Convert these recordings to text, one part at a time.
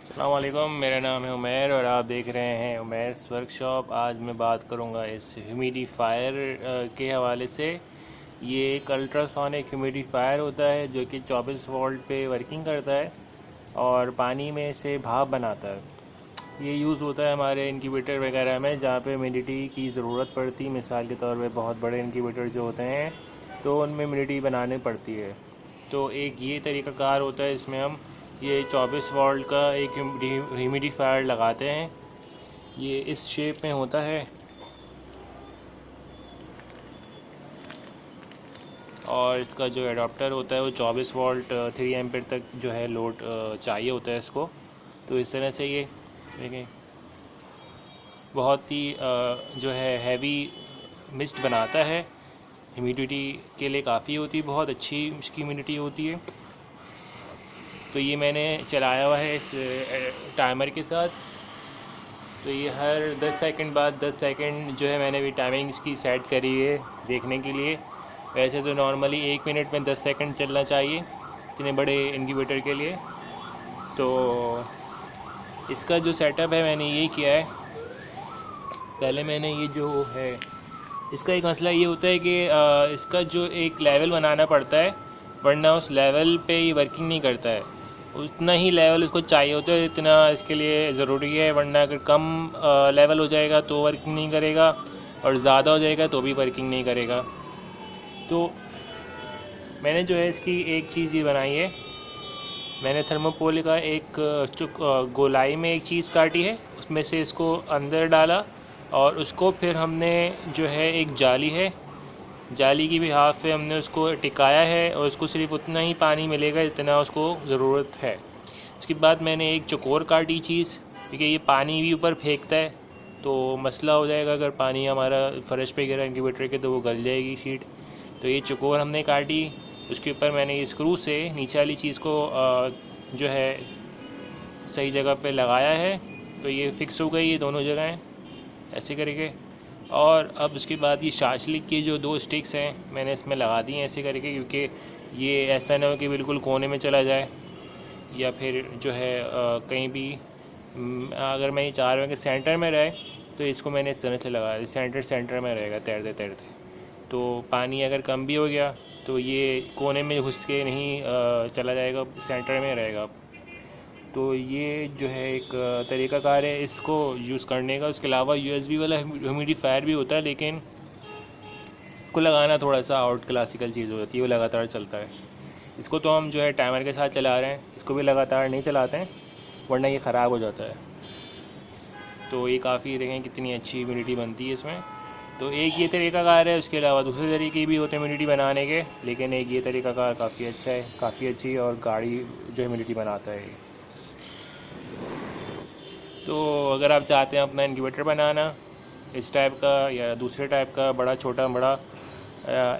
अस्सलाम वालेकुम, मेरा नाम है उमैर और आप देख रहे हैं उमैर्स वर्कशॉप। आज मैं बात करूंगा इस ह्यूमिडिफायर के हवाले से। ये एक अल्ट्रासोनिक ह्यूमिडिफायर होता है जो कि 24 वोल्ट पे वर्किंग करता है और पानी में से भाप बनाता है। ये यूज़ होता है हमारे इंक्यूबेटर वगैरह में जहाँ पे ह्यूमिडिटी की ज़रूरत पड़ती है। मिसाल के तौर पे बहुत बड़े इंक्यूबेटर जो होते हैं तो उनमें ह्यूमिडिटी बनानी पड़ती है। तो एक ये तरीक़ाकार होता है, इसमें हम ये 24 वोल्ट का एक ह्यूमिडिफायर लगाते हैं। ये इस शेप में होता है और इसका जो एडाप्टर होता है वो 24 वोल्ट 3 एम्पीयर तक जो है लोड चाहिए होता है इसको। तो इस तरह से ये देखें, बहुत ही जो है हैवी मिस्ट बनाता है। ह्यूमिडिटी के लिए काफ़ी होती है, बहुत अच्छी इसकी ह्यूमिडिटी होती है। तो ये मैंने चलाया हुआ है इस टाइमर के साथ। तो ये हर 10 सेकंड बाद 10 सेकंड जो है मैंने भी टाइमिंग इसकी सेट करी है देखने के लिए। वैसे तो नॉर्मली 1 मिनट में 10 सेकंड चलना चाहिए इतने बड़े इंक्यूबेटर के लिए। तो इसका जो सेटअप है मैंने ये किया है। पहले मैंने ये जो है, इसका एक मसला ये होता है कि इसका जो एक लेवल बनाना पड़ता है, वरना उस लेवल पे ये वर्किंग नहीं करता है। उतना ही लेवल उसको चाहिए होता है, इतना इसके लिए ज़रूरी है। वरना अगर कम लेवल हो जाएगा तो वर्किंग नहीं करेगा और ज़्यादा हो जाएगा तो भी वर्किंग नहीं करेगा। तो मैंने जो है इसकी एक चीज़ ये बनाई है, मैंने थर्मोकोल का एक गोलाई में एक चीज़ काटी है, उसमें से इसको अंदर डाला और उसको फिर हमने जो है एक जाली है, जाली की भी हाथ पे हमने उसको टिकाया है और उसको सिर्फ उतना ही पानी मिलेगा जितना उसको ज़रूरत है। उसके बाद मैंने एक चकोर काटी चीज़, क्योंकि ये पानी भी ऊपर फेंकता है तो मसला हो जाएगा। अगर पानी हमारा फर्श पे गिरा इंक्यूबेटर के तो वो गल जाएगी शीट। तो ये चकोर हमने काटी, उसके ऊपर मैंने स्क्रू से नीचे वाली चीज़ को जो है सही जगह पे लगाया है। तो ये फिक्स हो गई ये दोनों जगहें ऐसे करके। और अब उसके बाद ये शाशलिक की जो 2 स्टिक्स हैं मैंने इसमें लगा दी हैं ऐसे करके, क्योंकि ये ऐसा ना हो कि बिल्कुल कोने में चला जाए या फिर जो है कहीं भी अगर मैं ये चाह रहा हूँ कि सेंटर में रहे तो इसको मैंने इस तरह से लगाया, सेंटर में रहेगा तैरते तैरते। तो पानी अगर कम भी हो गया तो ये कोने में घुस के नहीं चला जाएगा, सेंटर में रहेगा। तो ये जो है एक तरीक़ाकार है इसको यूज़ करने का। उसके अलावा USB वाला ह्यूमिडिफायर भी होता है, लेकिन को लगाना थोड़ा सा आउट क्लासिकल चीज़ हो जाती है, वो लगातार चलता है। इसको तो हम जो है टाइमर के साथ चला रहे हैं, इसको भी लगातार नहीं चलाते हैं वरना ये ख़राब हो जाता है। तो ये काफ़ी देखें कितनी अच्छी ह्यूमिडिटी बनती है इसमें। तो एक ये तरीक़ाकार है, उसके अलावा दूसरे तरीके भी होते हैं ह्यूमिडिटी बनाने के, लेकिन एक ये तरीक़ाकार काफ़ी अच्छा है, काफ़ी अच्छी और गाढ़ी जो ह्यूमिडिटी बनाता है। तो अगर आप चाहते हैं अपना इंक्यूबेटर बनाना इस टाइप का या दूसरे टाइप का, बड़ा छोटा बड़ा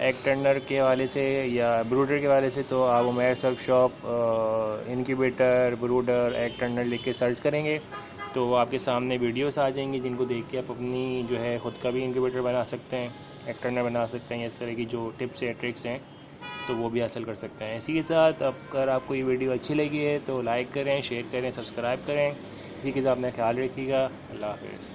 एग टर्नर के हवाले से या ब्रूडर के हवाले से, तो आप Umair's workshop incubator brooder egg turner लिख के सर्च करेंगे तो आपके सामने वीडियोस आ जाएंगी जिनको देख के आप अपनी जो है ख़ुद का भी इंक्यूबेटर बना सकते हैं, एग टर्नर बना सकते हैं। इस तरह की जो टिप्स या ट्रिक्स हैं तो वो भी हासिल कर सकते हैं। इसी के साथ अगर आपको ये वीडियो अच्छी लगी है तो लाइक करें, शेयर करें, सब्सक्राइब करें। इसी के साथ अपना ख्याल रखिएगा। अल्लाह हाफ़िज़।